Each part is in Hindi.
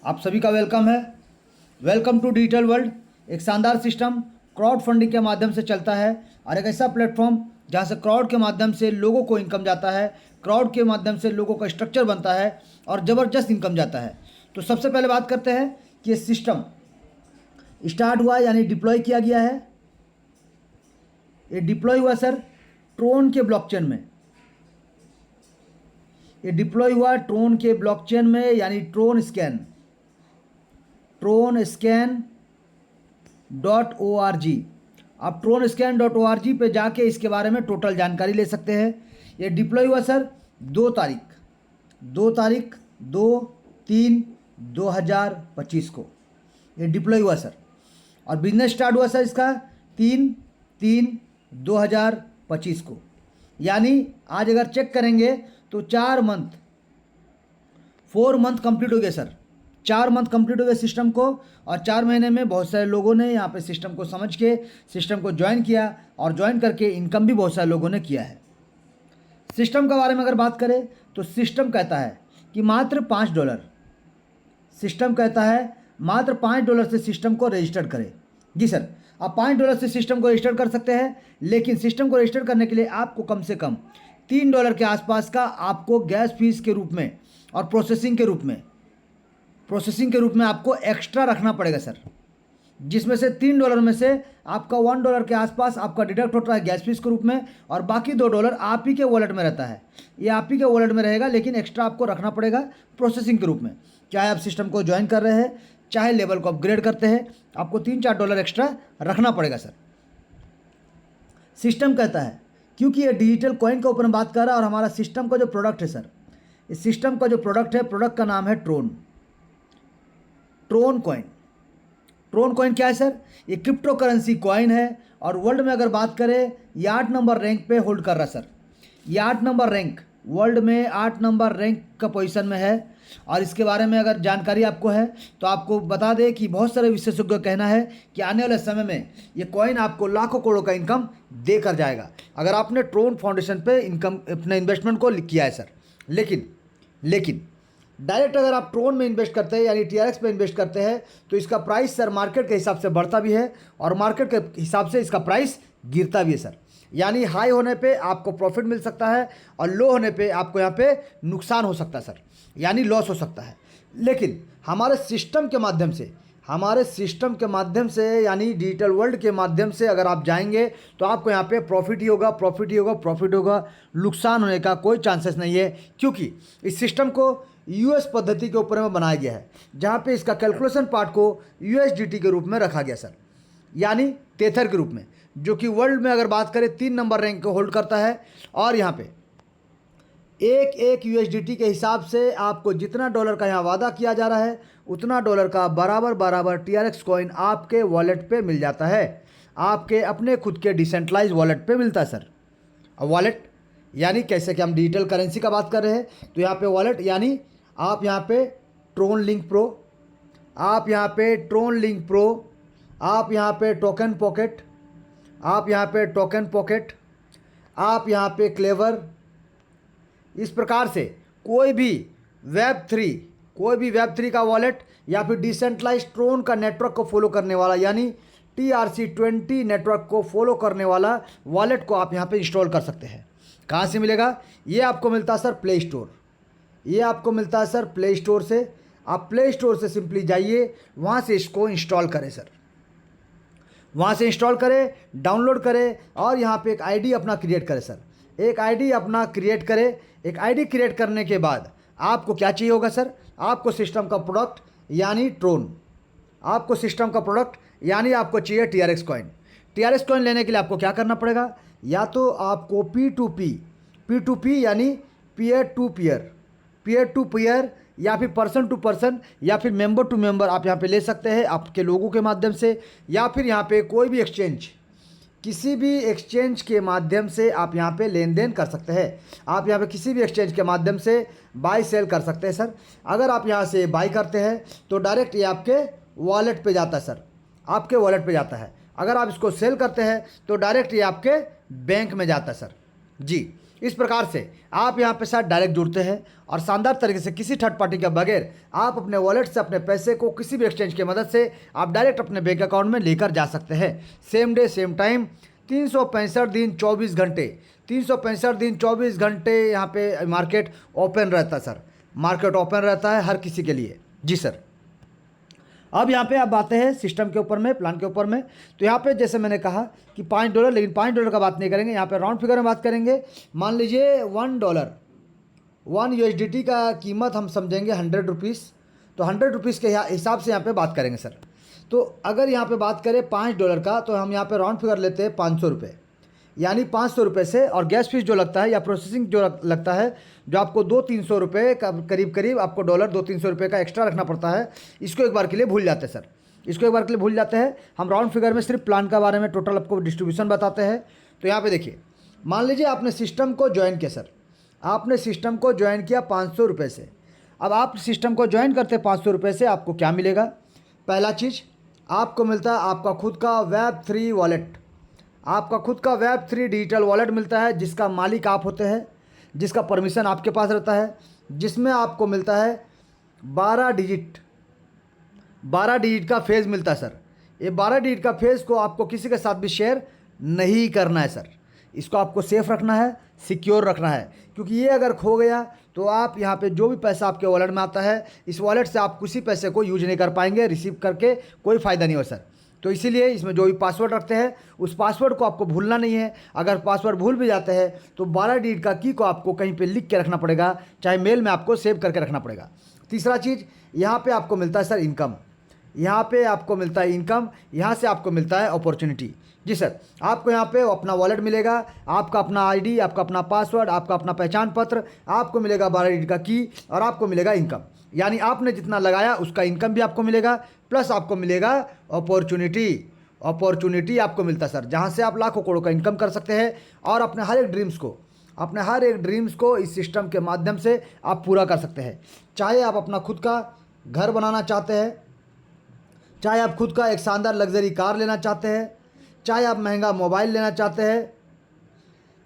आप सभी का वेलकम है। Welcome to digital world. एक शानदार सिस्टम क्राउड फंडिंग के माध्यम से चलता है और एक ऐसा प्लेटफॉर्म जहां से क्राउड के माध्यम से लोगों को इनकम जाता है, क्राउड के माध्यम से लोगों का स्ट्रक्चर बनता है और ज़बरदस्त इनकम जाता है। तो सबसे पहले बात करते हैं कि ये सिस्टम स्टार्ट हुआ यानी डिप्लॉय किया गया है। ये डिप्लॉय हुआ सर ट्रोन के ब्लॉकचेन में। ये डिप्लॉय हुआ ट्रोन के ब्लॉकचेन में यानी TronScan.org। आप TronScan.org पे जाके इसके बारे में टोटल जानकारी ले सकते हैं। ये डिप्लॉय हुआ सर 2/3/2025 को ये डिप्लॉय हुआ सर, और बिजनेस स्टार्ट हुआ सर इसका 3/3/2025 को। यानी आज अगर चेक करेंगे तो 4 मंथ कंप्लीट हो गए सर। 4 मंथ कंप्लीट हो गए सिस्टम को, और 4 महीने में बहुत सारे लोगों ने यहाँ पे सिस्टम को समझ के सिस्टम को ज्वाइन किया, और ज्वाइन करके इनकम भी बहुत सारे लोगों ने किया है। सिस्टम के बारे में अगर बात करें तो सिस्टम कहता है कि मात्र $5, सिस्टम कहता है मात्र $5 से सिस्टम को रजिस्टर करें। जी सर, आप $5 से सिस्टम को रजिस्टर कर सकते हैं, लेकिन सिस्टम को रजिस्टर करने के लिए आपको कम से कम $3 के आसपास का आपको गैस फीस के रूप में और प्रोसेसिंग के रूप में आपको एक्स्ट्रा रखना पड़ेगा सर, जिसमें से $3 में से आपका $1 के आसपास आपका डिडक्ट होता है गैस फीस के रूप में, और बाकी $2 आप ही के वॉलेट में रहता है। ये आप ही के वॉलेट में रहेगा, लेकिन एक्स्ट्रा आपको रखना पड़ेगा प्रोसेसिंग के रूप में। चाहे आप सिस्टम को ज्वाइन कर रहे हैं, चाहे लेवल को अपग्रेड करते हैं, आपको $3-4 एक्स्ट्रा रखना पड़ेगा सर। सिस्टम कहता है, क्योंकि ये डिजिटल कॉइन के ऊपर हम बात कर रहा है, और हमारा सिस्टम का जो प्रोडक्ट है सर, इस सिस्टम का जो प्रोडक्ट का नाम है ट्रोन कॉइन। ट्रोन कॉइन क्या है सर? ये क्रिप्टो करेंसी कॉइन है, और वर्ल्ड में अगर बात करें ये 8 नंबर रैंक पे होल्ड कर रहा है सर। ये 8 नंबर रैंक, वर्ल्ड में 8 नंबर रैंक का पोजीशन में है। और इसके बारे में अगर जानकारी आपको है तो आपको बता दें कि बहुत सारे विशेषज्ञों का कहना है कि आने वाले समय में ये कॉइन आपको लाखों करोड़ों का इनकम देकर जाएगा, अगर आपने ट्रोन फाउंडेशन पे इनकम अपने इन्वेस्टमेंट को किया है सर। लेकिन डायरेक्ट अगर आप ट्रोन में इन्वेस्ट करते हैं यानी TRX पे इन्वेस्ट करते हैं तो इसका प्राइस सर मार्केट के हिसाब से बढ़ता भी है, और मार्केट के हिसाब से इसका प्राइस गिरता भी है सर। यानी हाई होने पे आपको प्रॉफिट मिल सकता है, और लो होने पे आपको यहाँ पे नुकसान हो सकता है सर, यानी लॉस हो सकता है। लेकिन हमारे सिस्टम के माध्यम से यानी डिजिटल वर्ल्ड के माध्यम से अगर आप जाएंगे तो आपको यहाँ पे प्रॉफिट ही होगा। नुकसान होने का कोई चांसेस नहीं है, क्योंकि इस सिस्टम को US पद्धति के ऊपर में बनाया गया है, जहाँ पे इसका कैलकुलेशन पार्ट को USDT के रूप में रखा गया सर, यानी तेथर के रूप में, जो कि वर्ल्ड में अगर बात करें 3 नंबर रैंक को होल्ड करता है। और यहाँ पे एक USDT के हिसाब से आपको जितना डॉलर का यहाँ वादा किया जा रहा है उतना डॉलर का बराबर TRX कॉइन आपके वॉलेट पे मिल जाता है, आपके अपने खुद के डिसेंट्रलाइज वॉलेट पे मिलता है सर। वॉलेट यानी कैसे कि हम डिजिटल करेंसी का बात कर रहे हैं, तो यहाँ पे वॉलेट यानी आप यहाँ पे ट्रोन लिंक प्रो, आप यहाँ पे टोकन पॉकेट, आप यहाँ पे क्लेवर। इस प्रकार से कोई भी वेब3 का वॉलेट या फिर डिसेंट्रलाइज ट्रोन का नेटवर्क को फॉलो करने वाला यानी TRC20 नेटवर्क को फॉलो करने वाला वॉलेट को आप यहाँ पे इंस्टॉल कर सकते हैं। कहाँ से मिलेगा? ये आपको मिलता है सर प्ले स्टोर से। आप प्ले स्टोर से सिंपली जाइए, वहाँ से इसको इंस्टॉल करें सर, डाउनलोड करें, और यहाँ पे एक आईडी अपना क्रिएट करें सर। एक आईडी क्रिएट करने के बाद आपको क्या चाहिए होगा सर? आपको सिस्टम का प्रोडक्ट यानी आपको चाहिए TRX कॉइन। लेने के लिए आपको क्या करना पड़ेगा? या तो आपको P2P यानी पीयर टू पीयर, या फिर पर्सन टू पर्सन, या फिर मेंबर टू मेंबर आप यहाँ पे ले सकते हैं आपके लोगों के माध्यम से, या फिर यहाँ पे कोई भी किसी भी एक्सचेंज के माध्यम से आप यहाँ पे लेन देन कर सकते हैं। आप यहाँ पे किसी भी एक्सचेंज के माध्यम से बाई सेल कर सकते हैं सर। अगर आप यहाँ से बाई करते हैं तो डायरेक्ट ये आपके वॉलेट पे जाता है सर, अगर आप इसको सेल करते हैं तो डायरेक्ट ये आपके बैंक में जाता है सर। जी, इस प्रकार से आप यहाँ पे साथ डायरेक्ट जुड़ते हैं और शानदार तरीके से किसी थर्ड पार्टी के बगैर आप अपने वॉलेट से अपने पैसे को किसी भी एक्सचेंज की मदद से आप डायरेक्ट अपने बैंक अकाउंट में लेकर जा सकते हैं। सेम डे सेम टाइम, 365 दिन 24 घंटे, 365 दिन 24 घंटे यहाँ पे मार्केट ओपन रहता है सर। मार्केट ओपन रहता है हर किसी के लिए। जी सर। अब यहाँ पे आप आते हैं सिस्टम के ऊपर में, प्लान के ऊपर में। तो यहाँ पे जैसे मैंने कहा कि $5, लेकिन $5 का बात नहीं करेंगे, यहाँ पे राउंड फिगर में बात करेंगे। मान लीजिए $1 1 USDT का कीमत हम समझेंगे 100 रुपीज़। तो 100 रुपीज़ के हिसाब से यहाँ पे बात करेंगे सर। तो अगर यहाँ पे बात करें $5 का, तो हम यहाँ पे राउंड फिगर लेते हैं 500 रुपये, यानी 500 रुपये से, और गैस फीस जो लगता है या प्रोसेसिंग जो लगता है, जो आपको 200-300 रुपये का करीब आपको डॉलर 200-300 रुपये का एक्स्ट्रा रखना पड़ता है। इसको एक बार के लिए भूल जाते हैं सर, इसको एक बार के लिए भूल जाते हैं। हम राउंड फिगर में सिर्फ प्लान के बारे में टोटल आपको डिस्ट्रीब्यूशन बताते हैं। तो यहाँ पे देखिए, मान लीजिए आपने सिस्टम को ज्वाइन किया सर, आपने सिस्टम को ज्वाइन किया 500 रुपये से। अब आप सिस्टम को ज्वाइन करते 500 रुपये से, आपको क्या मिलेगा? पहला चीज़ आपको मिलता है आपका खुद का Web3 वॉलेट, आपका खुद का Web3 डिजिटल वॉलेट मिलता है, जिसका मालिक आप होते हैं, जिसका परमिशन आपके पास रहता है, जिसमें आपको मिलता है 12 डिजिट का फेज़ मिलता है सर। ये 12 डिजिट का फेज़ को आपको किसी के साथ भी शेयर नहीं करना है सर। इसको आपको सेफ रखना है, सिक्योर रखना है, क्योंकि ये अगर खो गया तो आप यहाँ पे जो भी पैसा आपके वॉलेट में आता है, इस वॉलेट से आप किसी पैसे को यूज नहीं कर पाएंगे, रिसीव करके कोई फ़ायदा नहीं हो सर। तो इसीलिए इसमें जो भी पासवर्ड रखते हैं, उस पासवर्ड को आपको भूलना नहीं है। अगर पासवर्ड भूल भी जाते हैं तो 12 डिजिट का की को आपको कहीं पे लिख के रखना पड़ेगा, चाहे मेल में आपको सेव करके रखना पड़ेगा। तीसरा चीज़, यहाँ पे आपको मिलता है सर इनकम, यहाँ पे आपको मिलता है इनकम, यहाँ से आपको मिलता है अपॉर्चुनिटी। जी सर, आपको यहाँ पे अपना वॉलेट मिलेगा, आपका अपना आईडी, आपका अपना पासवर्ड, आपका अपना पहचान पत्र, आपको मिलेगा 12 डिजिट का की, और आपको मिलेगा इनकम। यानी आपने जितना लगाया उसका इनकम भी आपको मिलेगा, प्लस आपको मिलेगा अपॉर्चुनिटी आपको मिलता है सर, जहाँ से आप लाखों करोड़ों का इनकम कर सकते हैं और अपने हर एक ड्रीम्स को इस सिस्टम के माध्यम से आप पूरा कर सकते हैं। चाहे आप अपना खुद का घर बनाना चाहते हैं, चाहे आप खुद का एक शानदार लग्जरी कार लेना चाहते हैं, चाहे आप महंगा मोबाइल लेना चाहते हैं,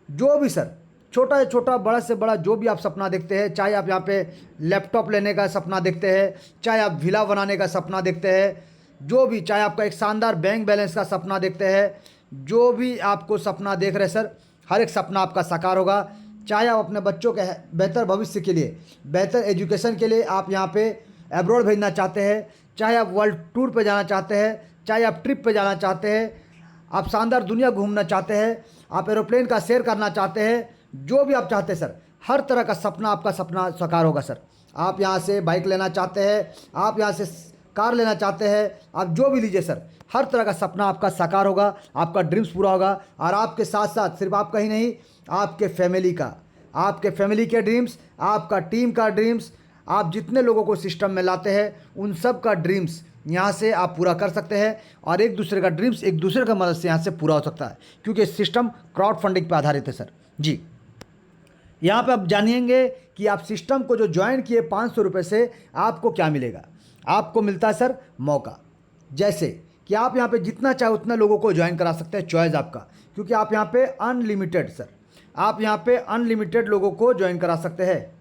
जो भी सर, छोटा से छोटा, बड़ा से बड़ा जो भी आप सपना देखते हैं, चाहे आप यहाँ पे लैपटॉप लेने का सपना देखते हैं, चाहे आप विला बनाने का सपना देखते हैं, जो भी, चाहे आपका एक शानदार बैंक बैलेंस का सपना देखते हैं, जो भी आपको सपना देख रहे हैं सर, हर एक सपना आपका साकार होगा। चाहे आप अपने बच्चों के बेहतर भविष्य के लिए, बेहतर एजुकेशन के लिए आप यहाँ पे एब्रॉड भेजना चाहते हैं, चाहे आप वर्ल्ड टूर पे जाना चाहते हैं, चाहे आप ट्रिप पे जाना चाहते हैं, आप शानदार दुनिया घूमना चाहते हैं, आप एरोप्लेन का सैर करना चाहते हैं, जो भी आप चाहते हैं सर, हर तरह का सपना, आपका सपना साकार होगा सर। आप यहाँ से बाइक लेना चाहते हैं, आप यहाँ से कार लेना चाहते हैं, आप जो भी लीजिए सर, हर तरह का सपना आपका साकार होगा, आपका ड्रीम्स पूरा होगा। और आपके साथ साथ सिर्फ आपका ही नहीं, आपके फैमिली के ड्रीम्स, आपका टीम का ड्रीम्स, आप जितने लोगों को सिस्टम में लाते हैं उन सब का ड्रीम्स यहाँ से आप पूरा कर सकते हैं, और एक दूसरे का ड्रीम्स एक दूसरे का मदद से यहाँ से पूरा हो सकता है, क्योंकि सिस्टम क्राउड फंडिंग पर आधारित है सर। जी, यहाँ पे आप जानिएंगे कि आप सिस्टम को जो ज्वाइन किए 500 रुपये से आपको क्या मिलेगा। आपको मिलता है सर मौका, जैसे कि आप यहाँ पे जितना चाहे उतना लोगों को ज्वाइन करा सकते हैं, चॉइस आपका, क्योंकि आप यहाँ पे अनलिमिटेड सर, आप यहाँ पे अनलिमिटेड लोगों को ज्वाइन करा सकते हैं,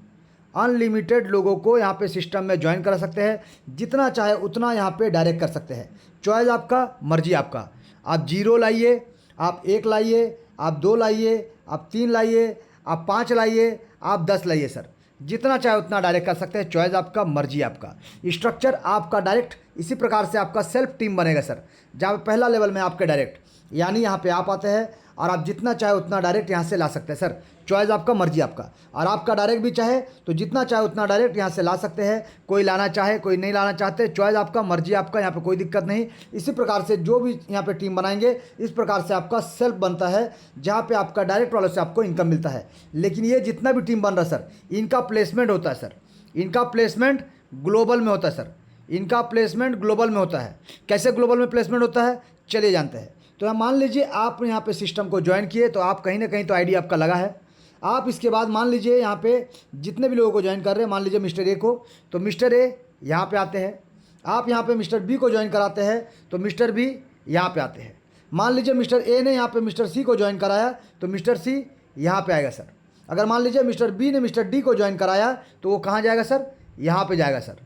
अनलिमिटेड लोगों को यहाँ पे सिस्टम में ज्वाइन करा सकते हैं, जितना चाहे उतना यहाँ पे डायरेक्ट कर सकते हैं। चॉइस आपका, मर्जी आपका, आप 0 लाइए, आप 1 लाइए, आप 2 लाइए, आप 3 लाइए, आप 5 लाइए, आप 10 लाइए सर, जितना चाहे उतना डायरेक्ट कर सकते हैं। चॉइस आपका, मर्जी आपका। स्ट्रक्चर आपका डायरेक्ट इसी प्रकार से आपका सेल्फ टीम बनेगा सर, जहाँ पहला लेवल में आपके डायरेक्ट, यानी यहाँ पे आप आते हैं और आप जितना चाहे उतना डायरेक्ट यहाँ से ला सकते हैं सर। चॉइस आपका, मर्जी आपका। और आपका डायरेक्ट भी चाहे तो जितना चाहे उतना डायरेक्ट यहाँ से ला सकते हैं, कोई लाना चाहे कोई नहीं लाना चाहते, चॉइस आपका, मर्जी आपका, यहाँ पे कोई दिक्कत नहीं। इसी प्रकार से जो भी यहाँ पे टीम बनाएंगे, इस प्रकार से आपका सेल्फ बनता है, जहाँ पे आपका डायरेक्ट वालों से आपको इनकम मिलता है। लेकिन ये जितना भी टीम बन रहा है सर, इनका प्लेसमेंट होता है सर, इनका प्लेसमेंट ग्लोबल में होता है सर, इनका प्लेसमेंट ग्लोबल में होता है। कैसे ग्लोबल में प्लेसमेंट होता है, चलिए जानते हैं। तो मान लीजिए आप यहाँ पे सिस्टम को ज्वाइन किए, तो आप कहीं ना कहीं तो आईडी आपका लगा है। आप इसके बाद मान लीजिए यहाँ पे जितने भी लोगों को ज्वाइन कर रहे हैं, मान लीजिए मिस्टर ए को, तो मिस्टर ए यहाँ पे आते हैं। आप यहाँ पे मिस्टर बी को ज्वाइन कराते हैं, तो मिस्टर बी यहाँ पे आते हैं। मान लीजिए मिस्टर ए ने यहाँ पे मिस्टर सी को ज्वाइन कराया, तो मिस्टर सी यहाँ पे आएगा सर। अगर मान लीजिए मिस्टर बी ने मिस्टर डी को ज्वाइन कराया तो वो कहाँ जाएगा सर, यहाँ पे जाएगा सर।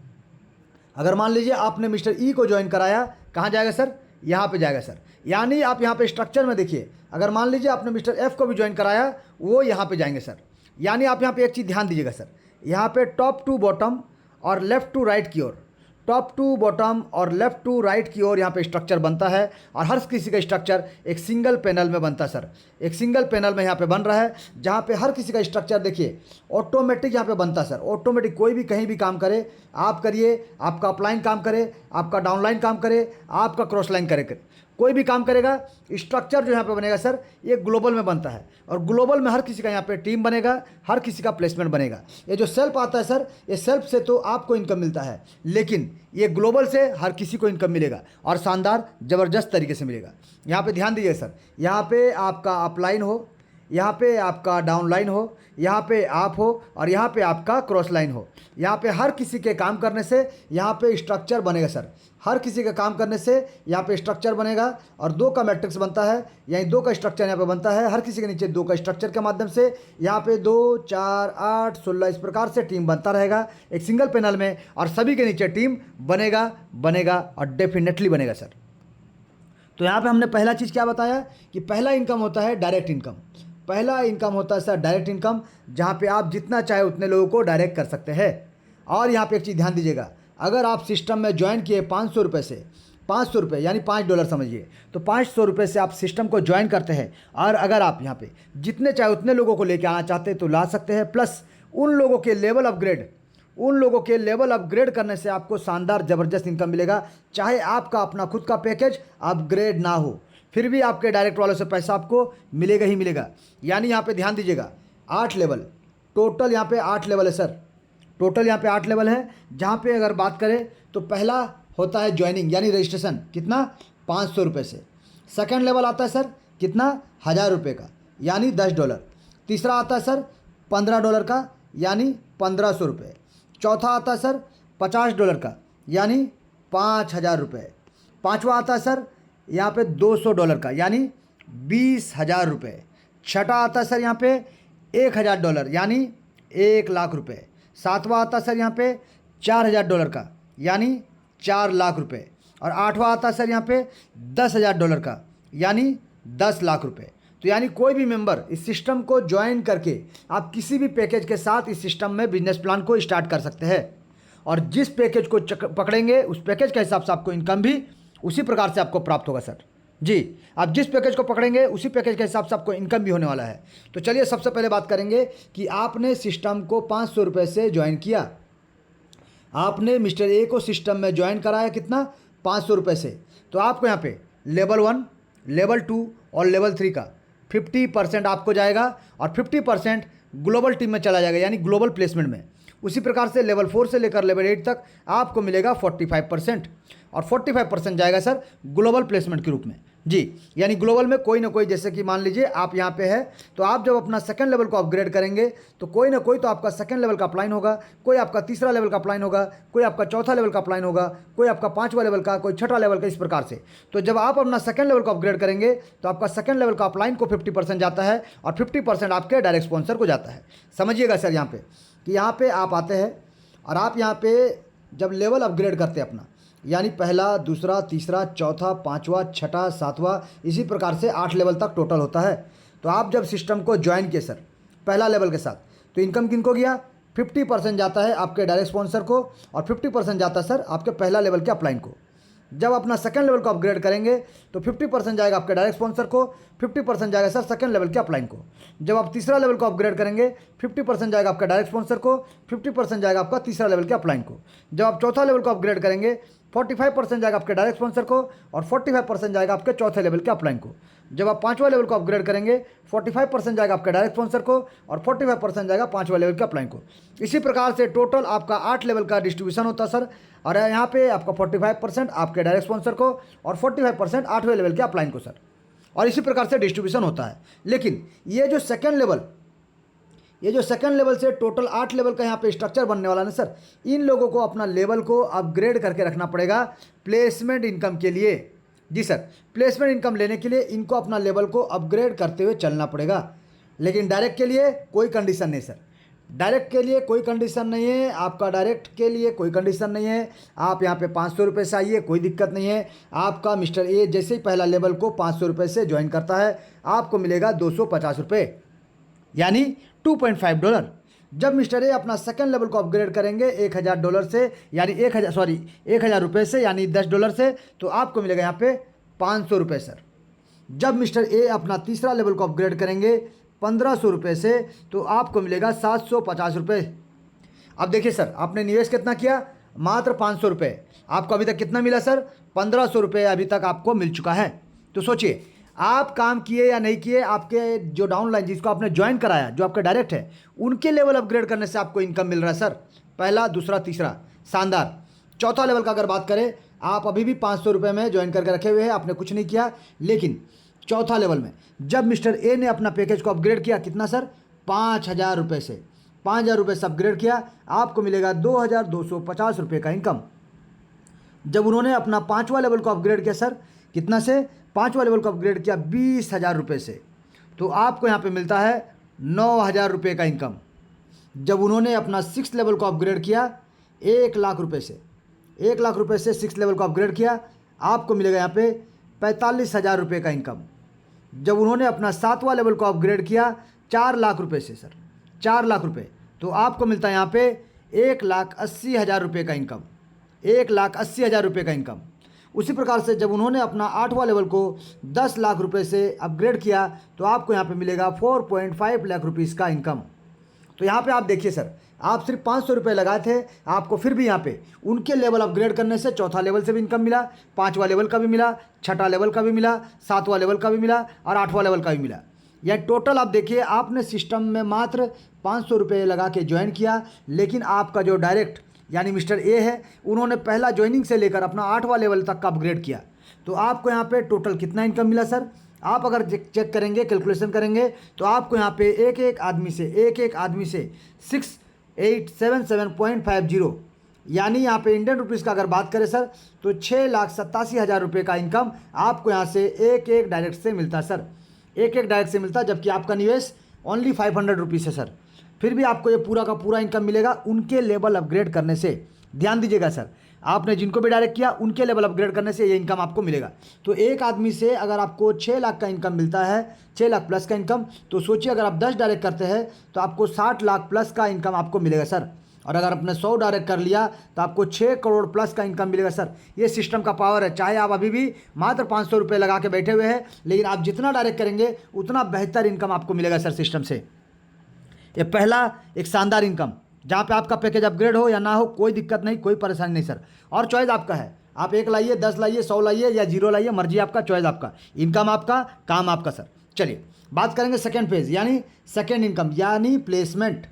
अगर मान लीजिए आपने मिस्टर ई को ज्वाइन कराया, कहाँ जाएगा सर, यहाँ पे जाएगा सर। यानी आप यहाँ पे स्ट्रक्चर में देखिए, अगर मान लीजिए आपने मिस्टर एफ को भी ज्वाइन कराया, वो यहाँ पे जाएंगे सर। यानी आप यहाँ पे एक चीज़ ध्यान दीजिएगा सर, यहाँ पे टॉप टू बॉटम और लेफ़्ट टू राइट की ओर, टॉप टू बॉटम और लेफ़्ट टू राइट की ओर यहाँ पे स्ट्रक्चर बनता है। और हर किसी का स्ट्रक्चर एक सिंगल पैनल में बनता है सर, एक सिंगल पैनल में यहाँ पे बन रहा है, जहाँ पे हर किसी का स्ट्रक्चर देखिए ऑटोमेटिक यहाँ पे बनता है सर। ऑटोमेटिक कोई भी कहीं भी काम करे, आप करिए, आपका अपलाइन काम करे, आपका डाउनलाइन काम करे, आपका क्रॉस लाइन करे, कोई भी काम करेगा, स्ट्रक्चर जो यहाँ पे बनेगा सर ये ग्लोबल में बनता है। और ग्लोबल में हर किसी का यहाँ पे टीम बनेगा, हर किसी का प्लेसमेंट बनेगा। ये जो सेल्फ आता है सर, ये सेल्फ से तो आपको इनकम मिलता है, लेकिन ये ग्लोबल से हर किसी को इनकम मिलेगा और शानदार ज़बरदस्त तरीके से मिलेगा। यहाँ पे ध्यान दीजिए सर, यहाँ पे आपका अपलाइन हो, यहाँ पे आपका डाउनलाइन हो, यहाँ पे आप हो, और यहाँ पे आपका क्रॉस लाइन हो। यहाँ पे हर किसी के काम करने से यहाँ पे स्ट्रक्चर बनेगा सर, हर किसी का काम करने से यहाँ पे स्ट्रक्चर बनेगा। और 2 का मैट्रिक्स बनता है, यानी 2 का स्ट्रक्चर यहाँ पे बनता है, हर किसी के नीचे 2 का स्ट्रक्चर के माध्यम से यहाँ पे 2, 4, 8, 16 इस प्रकार से टीम बनता रहेगा एक सिंगल पैनल में, और सभी के नीचे टीम बनेगा और डेफिनेटली बनेगा सर। तो यहाँ पे हमने पहला चीज़ क्या बताया कि पहला इनकम होता है डायरेक्ट इनकम। पहला इनकम होता है सर डायरेक्ट इनकम, जहाँ पे आप जितना चाहे उतने लोगों को डायरेक्ट कर सकते हैं। और यहाँ पे एक चीज़ ध्यान दीजिएगा, अगर आप सिस्टम में ज्वाइन किए 500 रुपये से, 500 रुपये यानी $5 समझिए, तो 500 रुपये से आप सिस्टम को ज्वाइन करते हैं। और अगर आप यहाँ पे जितने चाहे उतने लोगों को लेके आना चाहते हैं तो ला सकते हैं, प्लस उन लोगों के लेवल अपग्रेड करने से आपको शानदार ज़बरदस्त इनकम मिलेगा। चाहे आपका अपना खुद का पैकेज अपग्रेड ना हो, फिर भी आपके डायरेक्ट वालों से पैसा आपको मिलेगा ही मिलेगा। यानी यहाँ पे ध्यान दीजिएगा, 8 लेवल टोटल, यहाँ पे 8 लेवल है सर, टोटल यहाँ पे 8 लेवल है। जहाँ पे अगर बात करें तो पहला होता है ज्वाइनिंग यानी रजिस्ट्रेशन, कितना, 500 रुपये से। सेकंड लेवल आता है सर कितना, 1000 रुपये का यानी $10। तीसरा आता है सर $15 का यानी 1500 रुपये। चौथा आता है सर $50 का यानी 5000 रुपये। पाँचवा आता है सर यहाँ पे $200 का यानी 20,000 रुपये। छठा आता है सर यहाँ पे $1000 यानी 1,00,000 रुपये। सातवां आता है सर यहाँ पे $4000 का यानी 4 लाख रुपये। और आठवां आता है सर यहाँ पे $10,000 का यानी 10 लाख रुपये। तो यानी कोई भी मेंबर इस सिस्टम को ज्वाइन करके आप किसी भी पैकेज के साथ इस सिस्टम में बिजनेस प्लान को स्टार्ट कर सकते हैं। और जिस पैकेज को पकड़ेंगे उस पैकेज के हिसाब से आपको इनकम भी उसी प्रकार से आपको प्राप्त होगा सर जी। आप जिस पैकेज को पकड़ेंगे उसी पैकेज के हिसाब से आपको इनकम भी होने वाला है। तो चलिए सबसे पहले बात करेंगे कि आपने सिस्टम को 500 रुपये से ज्वाइन किया, आपने मिस्टर ए को सिस्टम में ज्वाइन कराया कितना, 500 रुपये से। तो आपको यहाँ पे लेवल 1, लेवल 2 और लेवल 3 का 50% आपको जाएगा और 50% ग्लोबल टीम में चला जाएगा यानी ग्लोबल प्लेसमेंट में। उसी प्रकार से लेवल 4 से लेकर लेवल 8 तक आपको मिलेगा 45% और 45% जाएगा सर ग्लोबल प्लेसमेंट के रूप में जी। यानी ग्लोबल में कोई ना कोई, जैसे कि मान लीजिए आप यहाँ पे है तो आप जब अपना सेकंड लेवल को अपग्रेड करेंगे तो कोई ना कोई तो आपका सेकंड लेवल का अपलाइन होगा, कोई आपका तीसरा लेवल का अपलाइन होगा, कोई आपका चौथा लेवल का अपलाइन होगा, कोई आपका 5वां लेवल का, कोई 6ठा लेवल का, इस प्रकार से। तो जब आप अपना सेकंड लेवल को अपग्रेड करेंगे तो आपका सेकंड लेवल का अपलाइन को 50% जाता है और 50% आपके डायरेक्ट स्पॉन्सर को जाता है। समझिएगा सर यहाँ पे कि यहाँ पे आप आते हैं और आप यहाँ पे जब लेवल अपग्रेड करते हैं अपना, यानी पहला, दूसरा, तीसरा, चौथा, 5वां, 6ठा, 7वां, इसी प्रकार से 8 लेवल तक टोटल होता है। तो आप जब सिस्टम को ज्वाइन किए सर पहला लेवल के साथ, तो इनकम किनको गया, 50% जाता है आपके डायरेक्ट स्पॉन्सर को और 50% जाता है सर आपके पहला लेवल के अपलाइन को। जब अपना सेकंड लेवल को अपग्रेड करेंगे तो 50% जाएगा आपके डायरेक्ट स्पॉन्सर को, 50% जाएगा सर सेकंड लेवल के अपलाइन को। जब आप तीसरा लेवल को अपग्रेड करेंगे 50% जाएगा आपका डायरेक्ट स्पॉन्सर को, 50% जाएगा आपका तीसरा लेवल के अपलाइन को। जब आप चौथा लेवल को अपग्रेड करेंगे 45% जाएगा आपके डायरेक्ट स्पॉन्सर को और 45% जाएगा आपके चौथे लेवल के अपलाइन को। जब आप 5वां लेवल को अपग्रेड करेंगे 45% जाएगा आपके डायरेक्ट स्पॉन्सर को और 45% जाएगा 5वां लेवल के अपलाइन को। इसी प्रकार से टोटल आपका 8 लेवल का डिस्ट्रीब्यूशन होता है सर। और यहाँ पे आपका 45% आपके डायरेक्ट स्पॉन्सर को और 45% 8वें लेवल के अपलाइन को सर। और इसी प्रकार से डिस्ट्रीब्यूशन होता है। लेकिन ये जो सेकेंड लेवल से टोटल 8 लेवल का यहाँ पे स्ट्रक्चर बनने वाला है सर, इन लोगों को अपना लेवल को अपग्रेड करके रखना पड़ेगा प्लेसमेंट इनकम के लिए जी सर। प्लेसमेंट इनकम लेने के लिए इनको अपना लेवल को अपग्रेड करते हुए चलना पड़ेगा। लेकिन डायरेक्ट के लिए कोई कंडीशन नहीं सर, डायरेक्ट के लिए कोई कंडीशन नहीं है, आपका डायरेक्ट के लिए कोई कंडीशन नहीं है। आप यहाँ पे 500 रुपये से आइए, कोई दिक्कत नहीं है। आपका मिस्टर ए जैसे ही पहला लेवल को 500 रुपये से ज्वाइन करता है, आपको मिलेगा 250 रुपये, यानी $2.5। जब मिस्टर ए अपना सेकंड लेवल को अपग्रेड करेंगे $1000 से, यानी 1000 रुपये से, यानी $10 से, तो आपको मिलेगा यहाँ पे 500 रुपये सर। जब मिस्टर ए अपना तीसरा लेवल को अपग्रेड करेंगे 1500 रुपये से, तो आपको मिलेगा 750 रुपये। अब देखिए सर, आपने निवेश कितना किया, मात्र 500 रुपये। आपको अभी तक कितना मिला सर, 1500 रुपये अभी तक आपको मिल चुका है। तो सोचिए आप काम किए या नहीं किए, आपके जो डाउनलाइन जिसको आपने ज्वाइन कराया, जो आपका डायरेक्ट है, उनके लेवल अपग्रेड करने से आपको इनकम मिल रहा है सर। पहला, दूसरा, तीसरा, शानदार। चौथा लेवल का अगर बात करें, आप अभी भी 500 रुपये में ज्वाइन करके रखे हुए हैं, आपने कुछ नहीं किया, लेकिन चौथा लेवल में जब मिस्टर ए ने अपना पैकेज को अपग्रेड किया, कितना सर, 5000 रुपये से, 5000 रुपये से अपग्रेड किया, आपको मिलेगा 2250 रुपये का इनकम। जब उन्होंने अपना पाँचवा लेवल को अपग्रेड किया सर, कितना से, पाँचवा लेवल को अपग्रेड किया 20,000 रुपये से, तो आपको यहाँ पे मिलता है 9000 रुपये का इनकम। जब उन्होंने अपना सिक्स लेवल को अपग्रेड किया 1 लाख रुपये से, 1 लाख रुपये से सिक्स लेवल को अपग्रेड किया, आपको मिलेगा यहाँ पे 45,000 रुपये का इनकम। जब उन्होंने अपना सातवां लेवल को अपग्रेड किया 4 लाख रुपये से सर, 4 लाख रुपये, तो आपको मिलता है यहाँ पे 1,80,000 रुपये का इनकम, 1,80,000 रुपये का इनकम। उसी प्रकार से जब उन्होंने अपना आठवां लेवल को 10 लाख रुपये से अपग्रेड किया, तो आपको यहाँ पे मिलेगा 4.5 लाख रुपीज़ का इनकम। तो यहाँ पे आप देखिए सर, आप सिर्फ 500 रुपये लगाए थे, आपको फिर भी यहाँ पे उनके लेवल अपग्रेड करने से चौथा लेवल से भी इनकम मिला, पाँचवा लेवल का भी मिला, छठा लेवल का भी मिला, सातवां लेवल का भी मिला और आठवां लेवल का भी मिला। यह टोटल आप देखिए, आपने सिस्टम में मात्र 500 रुपये लगा के ज्वाइन किया, लेकिन आपका जो डायरेक्ट यानी मिस्टर ए है, उन्होंने पहला ज्वाइनिंग से लेकर अपना आठवां लेवल तक का अपग्रेड किया, तो आपको यहाँ पे टोटल कितना इनकम मिला सर। आप अगर चेक करेंगे, कैलकुलेशन करेंगे, तो आपको यहाँ पे एक एक आदमी से 6877.50, यानी यहाँ पे इंडियन रुपीज़ का अगर बात करें सर, तो 6,87,000 रुपये का इनकम आपको यहाँ से एक एक डायरेक्ट से मिलता है सर, एक एक डायरेक्ट से मिलता है। जबकि आपका निवेश ओनली 500 रुपीज़ है सर, फिर भी आपको ये पूरा का पूरा इनकम मिलेगा उनके लेवल अपग्रेड करने से। ध्यान दीजिएगा सर, आपने जिनको भी डायरेक्ट किया उनके लेवल अपग्रेड करने से ये इनकम आपको मिलेगा। तो एक आदमी से अगर आपको 6 लाख का इनकम मिलता है, 6 लाख प्लस का इनकम, तो सोचिए अगर आप 10 डायरेक्ट करते हैं तो आपको 60 लाख प्लस का इनकम आपको मिलेगा सर। और अगर आपने 100 डायरेक्ट कर लिया तो आपको 6 करोड़ प्लस का इनकम मिलेगा सर। ये सिस्टम का पावर है। चाहे आप अभी भी मात्र 500 रुपये लगा के बैठे हुए हैं, लेकिन आप जितना डायरेक्ट करेंगे उतना बेहतर इनकम आपको मिलेगा सर सिस्टम से। ये पहला एक शानदार इनकम, जहाँ पे आपका पैकेज अपग्रेड हो या ना हो कोई दिक्कत नहीं, कोई परेशानी नहीं सर। और चॉइस आपका है, आप 1 लाइए, 10 लाइए, 100 लाइए या 0 लाइए, मर्जी आपका, चॉइस आपका, इनकम आपका, काम आपका सर। चलिए बात करेंगे सेकेंड फेज यानी सेकेंड इनकम यानी प्लेसमेंट।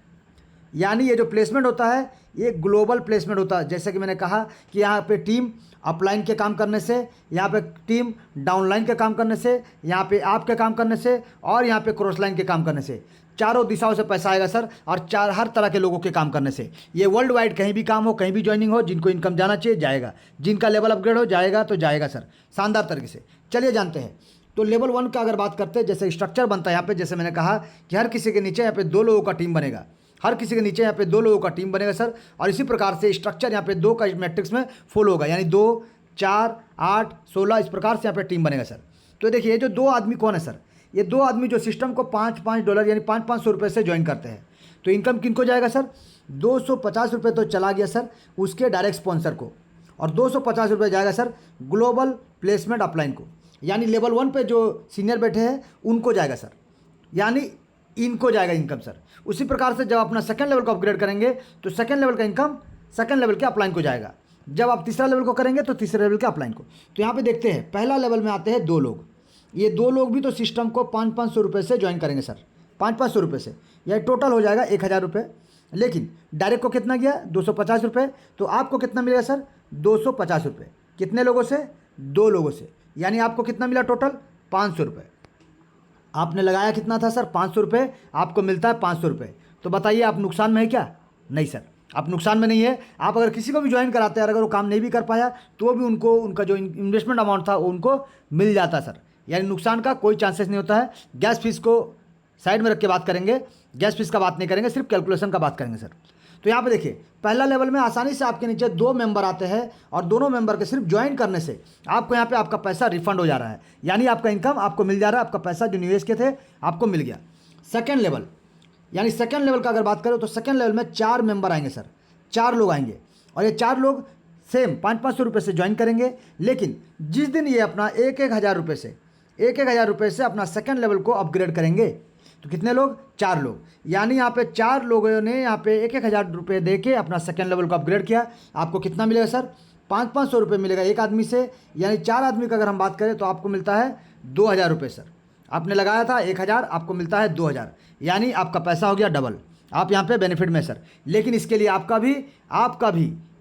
यानी ये जो प्लेसमेंट होता है ये ग्लोबल प्लेसमेंट होता है। जैसे कि मैंने कहा कि यहाँ पे टीम अपलाइन के काम करने से, यहाँ पे टीम डाउनलाइन के काम करने से, यहाँ पे आपके काम करने से और यहाँ पे क्रॉस लाइन के काम करने से, चारों दिशाओं से पैसा आएगा सर। और हर तरह के लोगों के काम करने से, ये वर्ल्ड वाइड कहीं भी काम हो, कहीं भी ज्वाइनिंग हो, जिनको इनकम जाना चाहिए जाएगा, जिनका लेवल अपग्रेड हो जाएगा तो जाएगा सर, शानदार तरीके से। चलिए जानते हैं। तो लेवल 1 का अगर बात करते हैं, जैसे स्ट्रक्चर बनता है यहाँ पे, जैसे मैंने कहा कि हर किसी के नीचे यहाँ पे 2 लोगों का टीम बनेगा, हर किसी के नीचे यहाँ पे 2 लोगों का टीम बनेगा सर। और इसी प्रकार से स्ट्रक्चर यहाँ पे 2 का मैट्रिक्स में फॉलो होगा, यानी 2, 4, 8, 16 इस प्रकार से यहाँ पे टीम बनेगा सर। तो देखिए ये जो 2 आदमी कौन है सर, ये 2 आदमी जो सिस्टम को $5-5 यानी 500-500 रुपये से ज्वाइन करते हैं। तो इनकम किनको जाएगा सर, 250 रुपये तो चला गया सर उसके डायरेक्ट स्पॉन्सर को, और 250 रुपये जाएगा सर ग्लोबल प्लेसमेंट अपलाइन को, यानी लेवल 1 पे जो सीनियर बैठे हैं उनको जाएगा सर, यानी इनको जाएगा इनकम सर। उसी प्रकार से जब अपना सेकंड लेवल को अपग्रेड करेंगे तो सेकंड लेवल का इनकम सेकंड लेवल के अपलाइन को जाएगा। जब आप तीसरा लेवल को करेंगे तो तीसरे लेवल के अपलाइन को। तो यहाँ पे देखते हैं पहला लेवल में आते हैं 2 लोग। ये 2 लोग भी तो सिस्टम को 500-500 रुपये से ज्वाइन करेंगे सर, 500-500 रुपये से, यह टोटल हो जाएगा 1000 रुपये। लेकिन डायरेक्ट को कितना गया 250 रुपये, तो आपको कितना मिलेगा सर 250 रुपये। कितने लोगों से, 2 लोगों से, यानी आपको कितना मिला टोटल 500 रुपये। आपने लगाया कितना था सर 500 रुपये, आपको मिलता है 500 रुपये। तो बताइए आप नुकसान में है क्या, नहीं सर आप नुकसान में नहीं है। आप अगर किसी को भी ज्वाइन कराते हैं, अगर वो काम नहीं भी कर पाया तो भी उनको उनका जो इन्वेस्टमेंट अमाउंट था वो उनको मिल जाता सर, यानी नुकसान का कोई चांसेस नहीं होता है। गैस फीस को साइड में रख के बात करेंगे, गैस फीस का बात नहीं करेंगे, सिर्फ कैलकुलेशन का बात करेंगे सर। तो यहाँ पे देखिए पहला लेवल में आसानी से आपके नीचे 2 मेंबर आते हैं और दोनों मेंबर के सिर्फ ज्वाइन करने से आपको यहाँ पे आपका पैसा रिफंड हो जा रहा है, यानी आपका इनकम आपको मिल जा रहा है, आपका पैसा जो निवेश के थे आपको मिल गया। सेकेंड लेवल, यानी सेकेंड लेवल का अगर बात करें तो सेकेंड लेवल में 4 मेंबर आएंगे सर, 4 लोग आएंगे और ये 4 लोग सेम 500-500 रुपये से ज्वाइन करेंगे। लेकिन जिस दिन ये अपना 1,000 रुपये से 1,000 रुपये से अपना सेकेंड लेवल को अपग्रेड करेंगे तो कितने लोग, 4 लोग, यानी यहाँ पे 4 लोगों ने यहाँ पे 1,000 रुपये दे के अपना सेकेंड लेवल को अपग्रेड किया। आपको कितना मिलेगा सर, 500-500 रुपये मिलेगा एक आदमी से, यानी 4 आदमी का अगर हम बात करें तो आपको मिलता है 2,000 रुपये सर। आपने लगाया था 1,000, आपको मिलता है 2,000, यानी आपका पैसा हो गया डबल। आप यहाँ पे बेनिफिट में सर, लेकिन इसके लिए आपका भी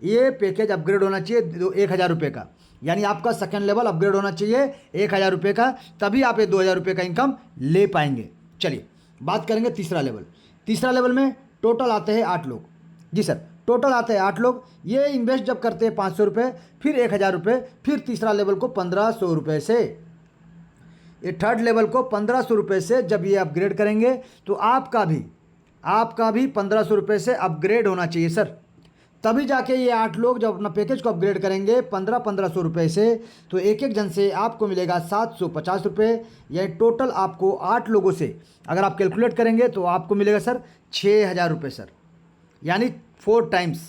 ये पैकेज अपग्रेड होना चाहिए 1,000 रुपये का, यानी आपका सेकेंड लेवल अपग्रेड होना चाहिए 1,000 रुपये का, तभी आप ये 2,000 रुपये का इनकम ले पाएंगे। चलिए बात करेंगे तीसरा लेवल। तीसरा लेवल में टोटल आते हैं 8 लोग। जी सर, टोटल आते हैं 8 लोग। ये इन्वेस्ट जब करते हैं 500 रुपये, फिर 1,000 रुपये, फिर तीसरा लेवल को 1,500 रुपये से, ये थर्ड लेवल को 1,500 रुपये से जब ये अपग्रेड करेंगे तो आपका भी 1,500 रुपये से अपग्रेड होना चाहिए सर, तभी जाके ये 8 लोग जब अपना पैकेज को अपग्रेड करेंगे 1,500 रुपये से, तो एक एक जन से आपको मिलेगा 750 रुपये, यानी टोटल आपको 8 लोगों से अगर आप कैलकुलेट करेंगे तो आपको मिलेगा सर 6,000 रुपये सर, यानी 4 टाइम्स